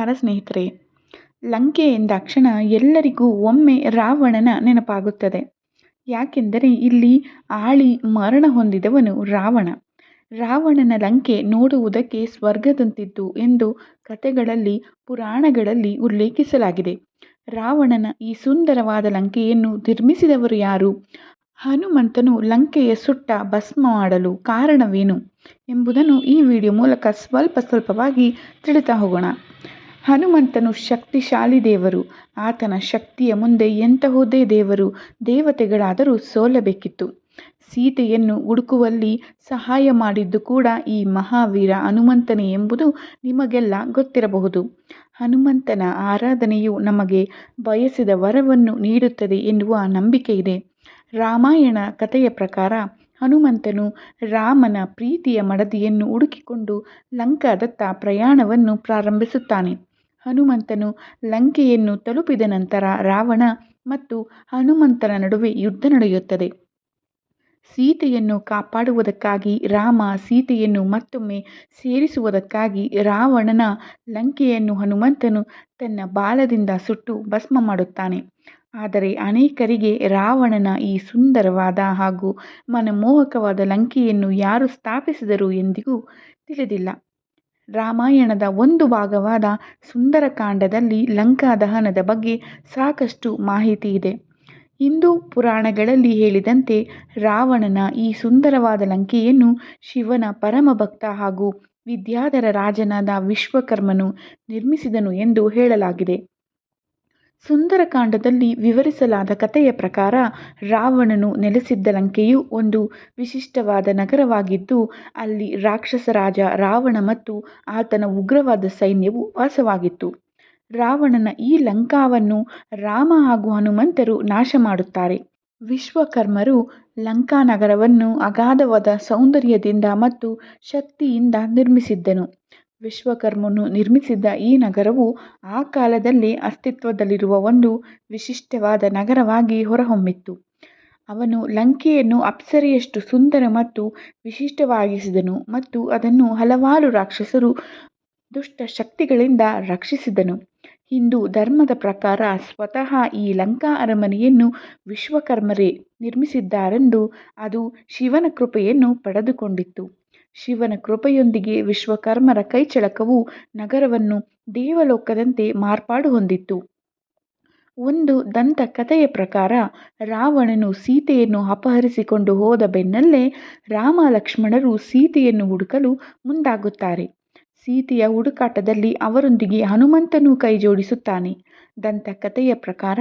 ನಮಸ್ಕಾರ ಸ್ನೇಹಿತರೆ. ಲಂಕೆ ಎಂದಾಕ್ಷಣ ಎಲ್ಲರಿಗೂ ಒಮ್ಮೆ ರಾವಣನ ನೆನಪಾಗುತ್ತದೆ. ಯಾಕೆಂದರೆ ಇಲ್ಲಿ ಆಳಿ ಮರಣ ಹೊಂದಿದವನು ರಾವಣ. ರಾವಣನ ಲಂಕೆ ನೋಡುವುದಕ್ಕೆ ಸ್ವರ್ಗದಂತಿತ್ತು ಎಂದು ಕಥೆಗಳಲ್ಲಿ, ಪುರಾಣಗಳಲ್ಲಿ ಉಲ್ಲೇಖಿಸಲಾಗಿದೆ. ರಾವಣನ ಈ ಸುಂದರವಾದ ಲಂಕೆಯನ್ನು ನಿರ್ಮಿಸಿದವರು ಯಾರು? ಹನುಮಂತನು ಲಂಕೆಯ ಸುಟ್ಟ ಭಸ್ಮ ಮಾಡಲು ಕಾರಣವೇನು ಎಂಬುದನ್ನು ಈ ವಿಡಿಯೋ ಮೂಲಕ ಸ್ವಲ್ಪವಾಗಿ ತಿಳಿತಾ ಹೋಗೋಣ. ಹನುಮಂತನು ಶಕ್ತಿಶಾಲಿ ದೇವರು. ಆತನ ಶಕ್ತಿಯ ಮುಂದೆ ಎಂತಹುದೇ ದೇವತೆಗಳಾದರೂ ಸೋಲಬೇಕಿತ್ತು. ಸೀತೆಯನ್ನು ಹುಡುಕುವಲ್ಲಿ ಸಹಾಯ ಮಾಡಿದ್ದು ಕೂಡ ಈ ಮಹಾವೀರ ಹನುಮಂತನೇ ಎಂಬುದು ನಿಮಗೆಲ್ಲ ಗೊತ್ತಿರಬಹುದು. ಹನುಮಂತನ ಆರಾಧನೆಯು ನಮಗೆ ಬಯಸಿದ ವರವನ್ನು ನೀಡುತ್ತದೆ ಎನ್ನುವ ನಂಬಿಕೆ ಇದೆ. ರಾಮಾಯಣ ಕಥೆಯ ಪ್ರಕಾರ ಹನುಮಂತನು ರಾಮನ ಪ್ರೀತಿಯ ಮಡದಿಯನ್ನು ಹುಡುಕಿಕೊಂಡು ಲಂಕಾದತ್ತ ಪ್ರಯಾಣವನ್ನು ಪ್ರಾರಂಭಿಸುತ್ತಾನೆ. ಹನುಮಂತನು ಲಂಕೆಯನ್ನು ತಲುಪಿದ ನಂತರ ರಾವಣ ಮತ್ತು ಹನುಮಂತನ ನಡುವೆ ಯುದ್ಧ ನಡೆಯುತ್ತದೆ. ಸೀತೆಯನ್ನು ಕಾಪಾಡುವುದಕ್ಕಾಗಿ ರಾಮ ಸೀತೆಯನ್ನು ಮತ್ತೊಮ್ಮೆ ಸೇರಿಸುವುದಕ್ಕಾಗಿ ರಾವಣನ ಲಂಕೆಯನ್ನು ಹನುಮಂತನು ತನ್ನ ಬಾಲದಿಂದ ಸುಟ್ಟು ಭಸ್ಮ ಮಾಡುತ್ತಾನೆ. ಆದರೆ ಅನೇಕರಿಗೆ ರಾವಣನ ಈ ಸುಂದರವಾದ ಹಾಗೂ ಮನಮೋಹಕವಾದ ಲಂಕೆಯನ್ನು ಯಾರು ಸ್ಥಾಪಿಸಿದರು ಎಂದಿಗೂ ತಿಳಿದಿಲ್ಲ. ರಾಮಾಯಣದ ಒಂದು ಭಾಗವಾದ ಸುಂದರಕಾಂಡದಲ್ಲಿ ಲಂಕಾ ದಹನದ ಬಗ್ಗೆ ಸಾಕಷ್ಟು ಮಾಹಿತಿ ಇದೆ. ಹಿಂದೂ ಪುರಾಣಗಳಲ್ಲಿ ಹೇಳಿದಂತೆ ರಾವಣನ ಈ ಸುಂದರವಾದ ಲಂಕೆಯನ್ನು ಶಿವನ ಪರಮಭಕ್ತ ಹಾಗೂ ವಿದ್ಯಾಧರ ರಾಜನಾದ ವಿಶ್ವಕರ್ಮನು ನಿರ್ಮಿಸಿದನು ಎಂದು ಹೇಳಲಾಗಿದೆ. ಸುಂದರಕಾಂಡದಲ್ಲಿ ವಿವರಿಸಲಾದ ಕಥೆಯ ಪ್ರಕಾರ ರಾವಣನು ನೆಲೆಸಿದ್ದ ಲಂಕೆಯು ಒಂದು ವಿಶಿಷ್ಟವಾದ ನಗರವಾಗಿದ್ದು, ಅಲ್ಲಿ ರಾಕ್ಷಸ ರಾಜ ರಾವಣ ಮತ್ತು ಆತನ ಉಗ್ರವಾದ ಸೈನ್ಯವು ವಾಸವಾಗಿತ್ತು. ರಾವಣನ ಈ ಲಂಕಾವನ್ನು ರಾಮ ಹಾಗೂ ಹನುಮಂತರು ನಾಶ ಮಾಡುತ್ತಾರೆ. ವಿಶ್ವಕರ್ಮರು ಲಂಕಾ ನಗರವನ್ನು ಅಗಾಧವಾದ ಸೌಂದರ್ಯದಿಂದ ಮತ್ತು ಶಕ್ತಿಯಿಂದ ನಿರ್ಮಿಸಿದ್ದನು. ವಿಶ್ವಕರ್ಮನು ನಿರ್ಮಿಸಿದ್ದ ಈ ನಗರವು ಆ ಕಾಲದಲ್ಲೇ ಅಸ್ತಿತ್ವದಲ್ಲಿರುವ ಒಂದು ವಿಶಿಷ್ಟವಾದ ನಗರವಾಗಿ ಹೊರಹೊಮ್ಮಿತ್ತು. ಅವನು ಲಂಕೆಯನ್ನು ಅಪ್ಸರೆಯಷ್ಟು ಸುಂದರ ಮತ್ತು ವಿಶಿಷ್ಟವಾಗಿಸಿದನು ಮತ್ತು ಅದನ್ನು ಹಲವಾರು ರಾಕ್ಷಸರು ದುಷ್ಟ ಶಕ್ತಿಗಳಿಂದ ರಕ್ಷಿಸಿದನು. ಹಿಂದೂ ಧರ್ಮದ ಪ್ರಕಾರ ಸ್ವತಃ ಈ ಲಂಕಾ ಅರಮನೆಯನ್ನು ವಿಶ್ವಕರ್ಮರೇ ನಿರ್ಮಿಸಿದ್ದಾರೆಂದು ಅದು ಶಿವನ ಕೃಪೆಯನ್ನು ಪಡೆದುಕೊಂಡಿತ್ತು. ಶಿವನ ಕೃಪೆಯೊಂದಿಗೆ ವಿಶ್ವಕರ್ಮರ ಕೈಚಳಕವು ನಗರವನ್ನು ದೇವಲೋಕದಂತೆ ಮಾರ್ಪಾಡು ಹೊಂದಿತ್ತು. ಒಂದು ದಂತಕಥೆಯ ಪ್ರಕಾರ ರಾವಣನು ಸೀತೆಯನ್ನು ಅಪಹರಿಸಿಕೊಂಡು ಹೋದ ಬೆನ್ನಲ್ಲೇ ರಾಮ ಲಕ್ಷ್ಮಣರು ಸೀತೆಯನ್ನು ಹುಡುಕಲು ಮುಂದಾಗುತ್ತಾರೆ. ಸೀತೆಯ ಹುಡುಕಾಟದಲ್ಲಿ ಅವರೊಂದಿಗೆ ಹನುಮಂತನು ಕೈಜೋಡಿಸುತ್ತಾನೆ. ದಂತಕಥೆಯ ಪ್ರಕಾರ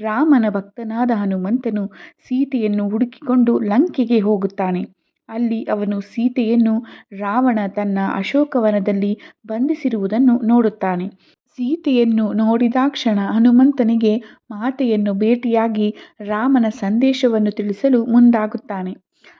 ರಾಮನ ಭಕ್ತನಾದ ಹನುಮಂತನು ಸೀತೆಯನ್ನು ಹುಡುಕಿಕೊಂಡು ಲಂಕೆಗೆ ಹೋಗುತ್ತಾನೆ. ಅಲ್ಲಿ ಅವನು ಸೀತೆಯನ್ನು ರಾವಣ ತನ್ನ ಅಶೋಕವನದಲ್ಲಿ ಬಂಧಿಸಿರುವುದನ್ನು ನೋಡುತ್ತಾನೆ. ಸೀತೆಯನ್ನು ನೋಡಿದಾಕ್ಷಣ ಹನುಮಂತನಿಗೆ ಮಾತೆಯನ್ನು ಭೇಟಿಯಾಗಿ ರಾಮನ ಸಂದೇಶವನ್ನು ತಿಳಿಸಲು ಮುಂದಾಗುತ್ತಾನೆ.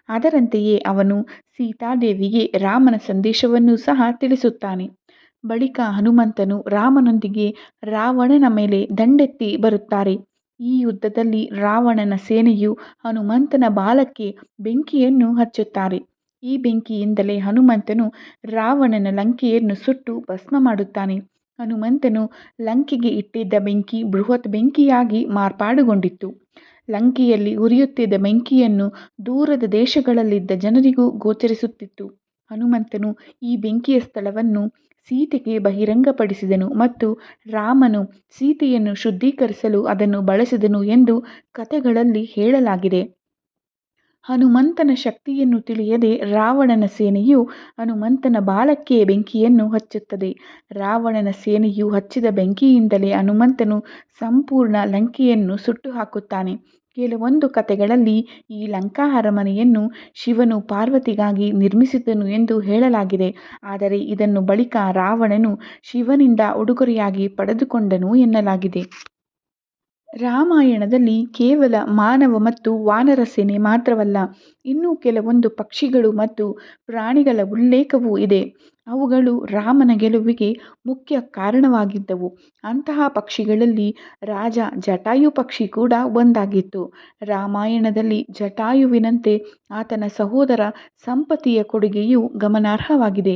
ಅದರಂತೆಯೇ ಅವನು ಸೀತಾದೇವಿಗೆ ರಾಮನ ಸಂದೇಶವನ್ನು ಸಹ ತಿಳಿಸುತ್ತಾನೆ. ಬಳಿಕ ಹನುಮಂತನು ರಾಮನೊಂದಿಗೆ ರಾವಣನ ಮೇಲೆ ದಂಡೆತ್ತಿ ಬರುತ್ತಾರೆ. ಈ ಯುದ್ಧದಲ್ಲಿ ರಾವಣನ ಸೇನೆಯು ಹನುಮಂತನ ಬಾಲಕ್ಕೆ ಬೆಂಕಿಯನ್ನು ಹಚ್ಚುತ್ತಾರೆ. ಈ ಬೆಂಕಿಯಿಂದಲೇ ಹನುಮಂತನು ರಾವಣನ ಲಂಕೆಯನ್ನು ಸುಟ್ಟು ಭಸ್ಮ ಮಾಡುತ್ತಾನೆ. ಹನುಮಂತನು ಲಂಕೆಗೆ ಇಟ್ಟಿದ್ದ ಬೆಂಕಿ ಬೃಹತ್ ಬೆಂಕಿಯಾಗಿ ಮಾರ್ಪಾಡುಗೊಂಡಿತ್ತು. ಲಂಕೆಯಲ್ಲಿ ಉರಿಯುತ್ತಿದ್ದ ಬೆಂಕಿಯನ್ನು ದೂರದ ದೇಶಗಳಲ್ಲಿದ್ದ ಜನರಿಗೂ ಗೋಚರಿಸುತ್ತಿತ್ತು. ಹನುಮಂತನು ಈ ಬೆಂಕಿಯ ಸ್ಥಳವನ್ನು ಸೀತೆಗೆ ಬಹಿರಂಗಪಡಿಸಿದನು ಮತ್ತು ರಾಮನು ಸೀತೆಯನ್ನು ಶುದ್ಧೀಕರಿಸಲು ಅದನ್ನು ಬಳಸಿದನು ಎಂದು ಕಥೆಗಳಲ್ಲಿ ಹೇಳಲಾಗಿದೆ. ಹನುಮಂತನ ಶಕ್ತಿಯನ್ನು ತಿಳಿಯದೆ ರಾವಣನ ಸೇನೆಯು ಹನುಮಂತನ ಬಾಲಕ್ಕೆ ಬೆಂಕಿಯನ್ನು ಹಚ್ಚುತ್ತದೆ. ರಾವಣನ ಸೇನೆಯು ಹಚ್ಚಿದ ಬೆಂಕಿಯಿಂದಲೇ ಹನುಮಂತನು ಸಂಪೂರ್ಣ ಲಂಕೆಯನ್ನು ಸುಟ್ಟು ಹಾಕುತ್ತಾನೆ. ಕೆಲವೊಂದು ಕಥೆಗಳಲ್ಲಿ ಈ ಲಂಕಾ ಅರಮನೆಯನ್ನು ಶಿವನು ಪಾರ್ವತಿಗಾಗಿ ನಿರ್ಮಿಸಿದ್ದನು ಎಂದು ಹೇಳಲಾಗಿದೆ. ಆದರೆ ಇದನ್ನು ಬಳಿಕ ರಾವಣನು ಶಿವನಿಂದ ಉಡುಗೊರೆಯಾಗಿ ಪಡೆದುಕೊಂಡನು ಎನ್ನಲಾಗಿದೆ. ರಾಮಾಯಣದಲ್ಲಿ ಕೇವಲ ಮಾನವ ಮತ್ತು ವಾನರ ಸೇನೆ ಮಾತ್ರವಲ್ಲ, ಇನ್ನೂ ಕೆಲವೊಂದು ಪಕ್ಷಿಗಳು ಮತ್ತು ಪ್ರಾಣಿಗಳ ಉಲ್ಲೇಖವೂ ಇದೆ. ಅವುಗಳು ರಾಮನ ಗೆಲುವಿಗೆ ಮುಖ್ಯ ಕಾರಣವಾಗಿದ್ದವು. ಅಂತಹ ಪಕ್ಷಿಗಳಲ್ಲಿ ರಾಜ ಜಟಾಯು ಪಕ್ಷಿ ಕೂಡ ಒಂದಾಗಿತ್ತು. ರಾಮಾಯಣದಲ್ಲಿ ಜಟಾಯುವಿನಂತೆ ಆತನ ಸಹೋದರ ಸಂಪತಿಯ ಕೊಡುಗೆಯು ಗಮನಾರ್ಹವಾಗಿದೆ.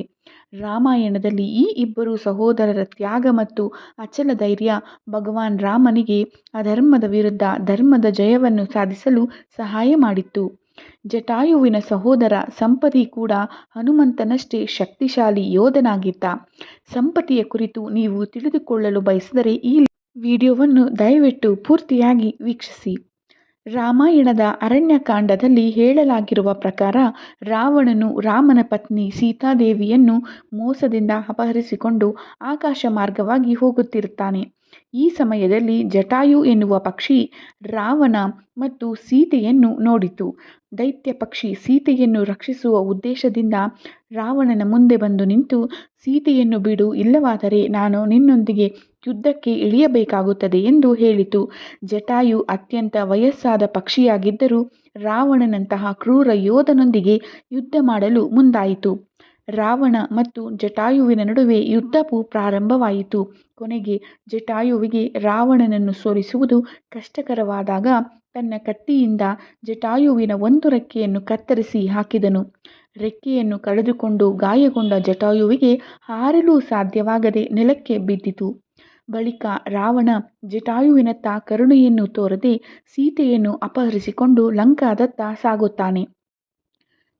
ರಾಮಾಯಣದಲ್ಲಿ ಈ ಇಬ್ಬರು ಸಹೋದರರ ತ್ಯಾಗ ಮತ್ತು ಅಚಲ ಧೈರ್ಯ ಭಗವಾನ್ ರಾಮನಿಗೆ ಅಧರ್ಮದ ವಿರುದ್ಧ ಧರ್ಮದ ಜಯವನ್ನು ಸಾಧಿಸಲು ಸಹಾಯ ಮಾಡಿತ್ತು. ಜಟಾಯುವಿನ ಸಹೋದರ ಸಂಪತಿ ಕೂಡ ಹನುಮಂತನಷ್ಟೇ ಶಕ್ತಿಶಾಲಿ ಯೋಧನಾಗಿದ್ದ. ಸಂಪತಿಯ ಕುರಿತು ನೀವು ತಿಳಿದುಕೊಳ್ಳಲು ಬಯಸಿದರೆ ಈ ವಿಡಿಯೋವನ್ನು ದಯವಿಟ್ಟು ಪೂರ್ತಿಯಾಗಿ ವೀಕ್ಷಿಸಿ. ರಾಮಾಯಣದ ಅರಣ್ಯಕಾಂಡದಲ್ಲಿ ಹೇಳಲಾಗಿರುವ ಪ್ರಕಾರ ರಾವಣನು ರಾಮನ ಪತ್ನಿ ಸೀತಾದೇವಿಯನ್ನು ಮೋಸದಿಂದ ಅಪಹರಿಸಿಕೊಂಡು ಆಕಾಶ ಮಾರ್ಗವಾಗಿ ಹೋಗುತ್ತಿರುತ್ತಾನೆ. ಈ ಸಮಯದಲ್ಲಿ ಜಟಾಯು ಎನ್ನುವ ಪಕ್ಷಿ ರಾವಣ ಮತ್ತು ಸೀತೆಯನ್ನು ನೋಡಿತು. ದೈತ್ಯ ಪಕ್ಷಿ ಸೀತೆಯನ್ನು ರಕ್ಷಿಸುವ ಉದ್ದೇಶದಿಂದ ರಾವಣನ ಮುಂದೆ ಬಂದು ನಿಂತು, ಸೀತೆಯನ್ನು ಬಿಡು, ಇಲ್ಲವಾದರೆ ನಾನು ನಿನ್ನೊಂದಿಗೆ ಯುದ್ಧಕ್ಕೆ ಇಳಿಯಬೇಕಾಗುತ್ತದೆ ಎಂದು ಹೇಳಿತು. ಜಟಾಯು ಅತ್ಯಂತ ವಯಸ್ಸಾದ ಪಕ್ಷಿಯಾಗಿದ್ದರೂ ರಾವಣನಂತಹ ಕ್ರೂರ ಯೋಧನೊಂದಿಗೆ ಯುದ್ಧ ಮಾಡಲು ಮುಂದಾಯಿತು. ರಾವಣ ಮತ್ತು ಜಟಾಯುವಿನ ನಡುವೆ ಯುದ್ಧವು ಪ್ರಾರಂಭವಾಯಿತು. ಕೊನೆಗೆ ಜಟಾಯುವಿಗೆ ರಾವಣನನ್ನು ಸೋಲಿಸುವುದು ಕಷ್ಟಕರವಾದಾಗ ತನ್ನ ಕತ್ತಿಯಿಂದ ಜಟಾಯುವಿನ ಒಂದು ರೆಕ್ಕೆಯನ್ನು ಕತ್ತರಿಸಿ ಹಾಕಿದನು. ರೆಕ್ಕೆಯನ್ನು ಕಳೆದುಕೊಂಡು ಗಾಯಗೊಂಡ ಜಟಾಯುವಿಗೆ ಹಾರಲು ಸಾಧ್ಯವಾಗದೆ ನೆಲಕ್ಕೆ ಬಿದ್ದಿತು. ಬಳಿಕ ರಾವಣ ಜಟಾಯುವಿನತ್ತ ಕರುಣೆಯನ್ನು ತೋರದೆ ಸೀತೆಯನ್ನು ಅಪಹರಿಸಿಕೊಂಡು ಲಂಕಾದತ್ತ ಸಾಗುತ್ತಾನೆ.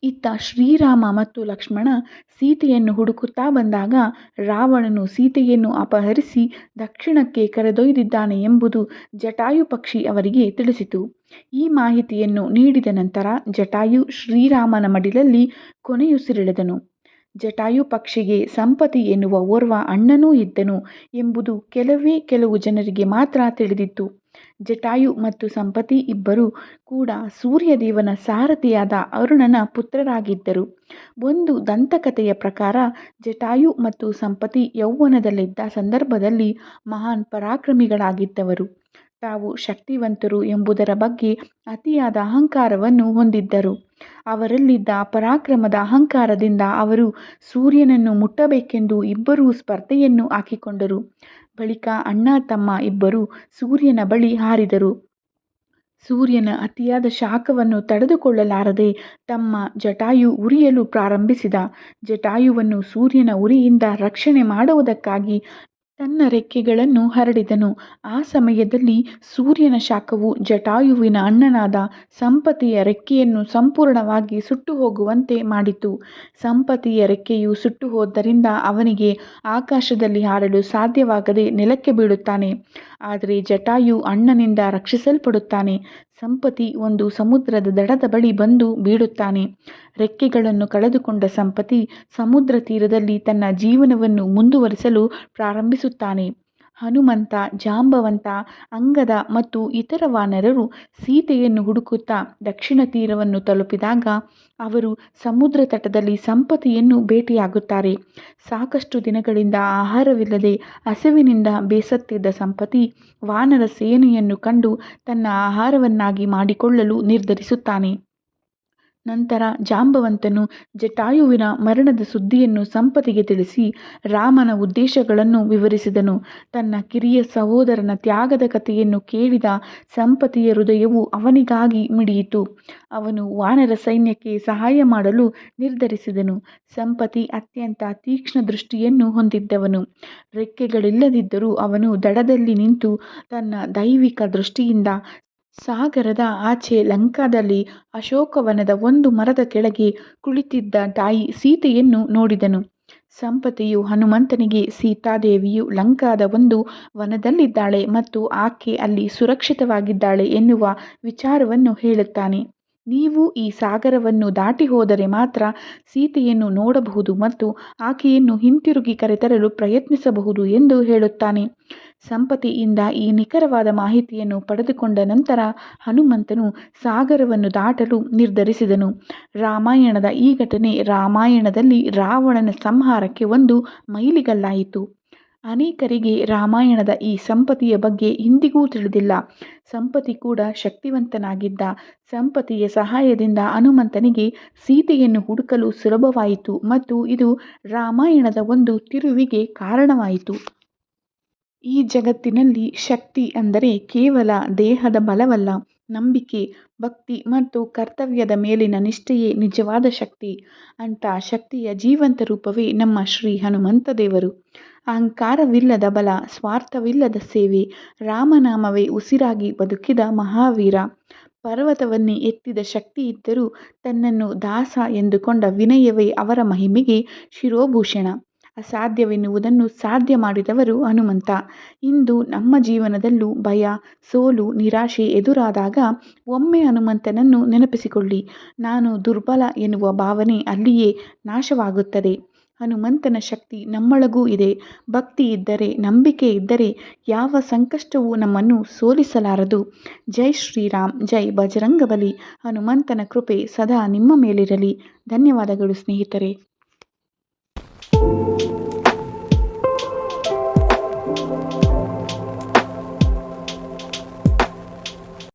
ಇತ್ತ ಶ್ರೀರಾಮ ಮತ್ತು ಲಕ್ಷ್ಮಣ ಸೀತೆಯನ್ನು ಹುಡುಕುತ್ತಾ ಬಂದಾಗ ರಾವಣನು ಸೀತೆಯನ್ನು ಅಪಹರಿಸಿ ದಕ್ಷಿಣಕ್ಕೆ ಕರೆದೊಯ್ದಿದ್ದಾನೆ ಎಂಬುದು ಜಟಾಯು ಪಕ್ಷಿ ಅವರಿಗೆ ತಿಳಿಸಿತು. ಈ ಮಾಹಿತಿಯನ್ನು ನೀಡಿದ ನಂತರ ಜಟಾಯು ಶ್ರೀರಾಮನ ಮಡಿಲಲ್ಲಿ ಕೊನೆಯುಸಿರೆಳೆದನು. ಜಟಾಯು ಪಕ್ಷಿಗೆ ಸಂಪತಿ ಎನ್ನುವ ಓರ್ವ ಅಣ್ಣನೂ ಇದ್ದನು ಎಂಬುದು ಕೆಲವು ಜನರಿಗೆ ಮಾತ್ರ ತಿಳಿದಿತ್ತು. ಜಟಾಯು ಮತ್ತು ಸಂಪತಿ ಇಬ್ಬರೂ ಕೂಡ ಸೂರ್ಯದೇವನ ಸಾರಥಿಯಾದ ಅರುಣನ ಪುತ್ರರಾಗಿದ್ದರು. ಒಂದು ದಂತಕಥೆಯ ಪ್ರಕಾರ ಜಟಾಯು ಮತ್ತು ಸಂಪತಿ ಯೌವನದಲ್ಲಿದ್ದ ಸಂದರ್ಭದಲ್ಲಿ ಮಹಾನ್ ಪರಾಕ್ರಮಿಗಳಾಗಿದ್ದವರು. ತಾವು ಶಕ್ತಿವಂತರು ಎಂಬುದರ ಬಗ್ಗೆ ಅತಿಯಾದ ಅಹಂಕಾರವನ್ನು ಹೊಂದಿದ್ದರು. ಅವರಲ್ಲಿದ್ದ ಪರಾಕ್ರಮದ ಅಹಂಕಾರದಿಂದ ಅವರು ಸೂರ್ಯನನ್ನು ಮುಟ್ಟಬೇಕೆಂದು ಇಬ್ಬರೂ ಸ್ಪರ್ಧೆಯನ್ನು ಹಾಕಿಕೊಂಡರು. ಬಳಿಕ ಅಣ್ಣ ತಮ್ಮ ಇಬ್ಬರೂ ಸೂರ್ಯನ ಬಳಿ ಹಾರಿದರು. ಸೂರ್ಯನ ಅತಿಯಾದ ಶಾಖವನ್ನು ತಡೆದುಕೊಳ್ಳಲಾರದೆ ತಮ್ಮ ಜಟಾಯು ಉರಿಯಲು ಪ್ರಾರಂಭಿಸಿದ. ಜಟಾಯುವನ್ನು ಸೂರ್ಯನ ಉರಿಯಿಂದ ರಕ್ಷಣೆ ಮಾಡುವುದಕ್ಕಾಗಿ ತನ್ನ ರೆಕ್ಕೆಗಳನ್ನು ಹರಡಿದನು. ಆ ಸಮಯದಲ್ಲಿ ಸೂರ್ಯನ ಶಾಖವು ಜಟಾಯುವಿನ ಅಣ್ಣನಾದ ಸಂಪತಿಯ ರೆಕ್ಕೆಯನ್ನು ಸಂಪೂರ್ಣವಾಗಿ ಸುಟ್ಟು ಹೋಗುವಂತೆ ಮಾಡಿತು. ಸಂಪತಿಯ ರೆಕ್ಕೆಯು ಸುಟ್ಟು ಹೋದ್ದರಿಂದ ಅವನಿಗೆ ಆಕಾಶದಲ್ಲಿ ಹಾರಲು ಸಾಧ್ಯವಾಗದೆ ನೆಲಕ್ಕೆ ಬೀಳುತ್ತಾನೆ. ಆದರೆ ಜಟಾಯು ಅಣ್ಣನಿಂದ ರಕ್ಷಿಸಲ್ಪಡುತ್ತಾನೆ. ಸಂಪತಿ ಒಂದು ಸಮುದ್ರದ ದಡದ ಬಳಿ ಬಂದು ಬೀಳುತ್ತಾನೆ. ರೆಕ್ಕೆಗಳನ್ನು ಕಳೆದುಕೊಂಡ ಸಂಪತಿ ಸಮುದ್ರ ತೀರದಲ್ಲಿ ತನ್ನ ಜೀವನವನ್ನು ಮುಂದುವರಿಸಲು ಪ್ರಾರಂಭಿಸುತ್ತಾನೆ. ಹನುಮಂತ, ಜಾಂಬವಂತ, ಅಂಗದ ಮತ್ತು ಇತರ ವಾನರರು ಸೀತೆಯನ್ನು ಹುಡುಕುತ್ತಾ ದಕ್ಷಿಣ ತೀರವನ್ನು ತಲುಪಿದಾಗ ಅವರು ಸಮುದ್ರ ತಟದಲ್ಲಿ ಸಂಪತಿಯನ್ನು ಭೇಟಿಯಾಗುತ್ತಾರೆ. ಸಾಕಷ್ಟು ದಿನಗಳಿಂದ ಆಹಾರವಿಲ್ಲದೆ ಹಸಿವಿನಿಂದ ಬೇಸತ್ತಿದ್ದ ಸಂಪತಿ ವಾನರ ಸೇನೆಯನ್ನು ಕಂಡು ತನ್ನ ಆಹಾರವನ್ನಾಗಿ ಮಾಡಿಕೊಳ್ಳಲು ನಿರ್ಧರಿಸುತ್ತಾನೆ. ನಂತರ ಜಾಂಬವಂತನು ಜಟಾಯುವಿನ ಮರಣದ ಸುದ್ದಿಯನ್ನು ಸಂಪತಿಗೆ ತಿಳಿಸಿ ರಾಮನ ಉದ್ದೇಶಗಳನ್ನು ವಿವರಿಸಿದನು. ತನ್ನ ಕಿರಿಯ ಸಹೋದರನ ತ್ಯಾಗದ ಕಥೆಯನ್ನು ಕೇಳಿದ ಸಂಪತಿಯ ಹೃದಯವು ಅವನಿಗಾಗಿ ಮಿಡಿಯಿತು. ಅವನು ವಾನರ ಸೈನ್ಯಕ್ಕೆ ಸಹಾಯ ಮಾಡಲು ನಿರ್ಧರಿಸಿದನು. ಸಂಪತಿ ಅತ್ಯಂತ ತೀಕ್ಷ್ಣ ದೃಷ್ಟಿಯನ್ನು ಹೊಂದಿದ್ದವನು. ರೆಕ್ಕೆಗಳಿಲ್ಲದಿದ್ದರೂ ಅವನು ದಡದಲ್ಲಿ ನಿಂತು ತನ್ನ ದೈವಿಕ ದೃಷ್ಟಿಯಿಂದ ಸಾಗರದ ಆಚೆ ಲಂಕಾದಲ್ಲಿ ಅಶೋಕವನದ ಒಂದು ಮರದ ಕೆಳಗೆ ಕುಳಿತಿದ್ದ ತಾಯಿ ಸೀತೆಯನ್ನು ನೋಡಿದನು. ಸಂಪತಿಯು ಹನುಮಂತನಿಗೆ ಸೀತಾದೇವಿಯು ಲಂಕಾದ ಒಂದು ವನದಲ್ಲಿದ್ದಾಳೆ ಮತ್ತು ಆಕೆ ಅಲ್ಲಿ ಸುರಕ್ಷಿತವಾಗಿದ್ದಾಳೆ ಎನ್ನುವ ವಿಚಾರವನ್ನು ಹೇಳುತ್ತಾನೆ. ನೀವು ಈ ಸಾಗರವನ್ನು ದಾಟಿ ಹೋದರೆ ಮಾತ್ರ ಸೀತೆಯನ್ನು ನೋಡಬಹುದು ಮತ್ತು ಆಕೆಯನ್ನು ಹಿಂತಿರುಗಿ ಕರೆತರಲು ಪ್ರಯತ್ನಿಸಬಹುದು ಎಂದು ಹೇಳುತ್ತಾನೆ. ಸಂಪತಿಯಿಂದ ಈ ನಿಖರವಾದ ಮಾಹಿತಿಯನ್ನು ಪಡೆದುಕೊಂಡ ನಂತರ ಹನುಮಂತನು ಸಾಗರವನ್ನು ದಾಟಲು ನಿರ್ಧರಿಸಿದನು. ರಾಮಾಯಣದ ಈ ಘಟನೆ ರಾಮಾಯಣದಲ್ಲಿ ರಾವಣನ ಸಂಹಾರಕ್ಕೆ ಒಂದು ಮೈಲಿಗಲ್ಲಾಯಿತು. ಅನೇಕರಿಗೆ ರಾಮಾಯಣದ ಈ ಸಂಪತಿಯ ಬಗ್ಗೆ ಇಂದಿಗೂ ತಿಳಿದಿಲ್ಲ. ಸಂಪತಿ ಕೂಡ ಶಕ್ತಿವಂತನಾಗಿದ್ದ. ಸಂಪತಿಯ ಸಹಾಯದಿಂದ ಹನುಮಂತನಿಗೆ ಸೀತೆಯನ್ನು ಹುಡುಕಲು ಸುಲಭವಾಯಿತು ಮತ್ತು ಇದು ರಾಮಾಯಣದ ಒಂದು ತಿರುವಿಗೆ ಕಾರಣವಾಯಿತು. ಈ ಜಗತ್ತಿನಲ್ಲಿ ಶಕ್ತಿ ಅಂದರೆ ಕೇವಲ ದೇಹದ ಬಲವಲ್ಲ, ನಂಬಿಕೆ, ಭಕ್ತಿ ಮತ್ತು ಕರ್ತವ್ಯದ ಮೇಲಿನ ನಿಷ್ಠೆಯೇ ನಿಜವಾದ ಶಕ್ತಿ. ಅಂಥ ಶಕ್ತಿಯ ಜೀವಂತ ರೂಪವೇ ನಮ್ಮ ಶ್ರೀ ಹನುಮಂತ ದೇವರು. ಅಹಂಕಾರವಿಲ್ಲದ ಬಲ, ಸ್ವಾರ್ಥವಿಲ್ಲದ ಸೇವೆ, ರಾಮನಾಮವೇ ಉಸಿರಾಗಿ ಬದುಕಿದ ಮಹಾವೀರ. ಪರ್ವತವನ್ನೇ ಎತ್ತಿದ ಶಕ್ತಿ ಇದ್ದರೂ ತನ್ನನ್ನು ದಾಸ ಎಂದುಕೊಂಡ ವಿನಯವೇ ಅವರ ಮಹಿಮೆಗೆ ಶಿರೋಭೂಷಣ. ಅಸಾಧ್ಯವೆನ್ನುವುದನ್ನು ಸಾಧ್ಯ ಮಾಡಿದವರು ಹನುಮಂತ. ಇಂದು ನಮ್ಮ ಜೀವನದಲ್ಲೂ ಭಯ, ಸೋಲು, ನಿರಾಶೆ ಎದುರಾದಾಗ ಒಮ್ಮೆ ಹನುಮಂತನನ್ನು ನೆನಪಿಸಿಕೊಳ್ಳಿ. ನಾನು ದುರ್ಬಲ ಎನ್ನುವ ಭಾವನೆ ಅಲ್ಲಿಯೇ ನಾಶವಾಗುತ್ತದೆ. ಹನುಮಂತನ ಶಕ್ತಿ ನಮ್ಮೊಳಗೂ ಇದೆ. ಭಕ್ತಿ ಇದ್ದರೆ, ನಂಬಿಕೆ ಇದ್ದರೆ ಯಾವ ಸಂಕಷ್ಟವೂ ನಮ್ಮನ್ನು ಸೋಲಿಸಲಾರದು. ಜೈ ಶ್ರೀರಾಮ್, ಜೈ ಬಜರಂಗಬಲಿ. ಹನುಮಂತನ ಕೃಪೆ ಸದಾ ನಿಮ್ಮ ಮೇಲಿರಲಿ. ಧನ್ಯವಾದಗಳು ಸ್ನೇಹಿತರೆ.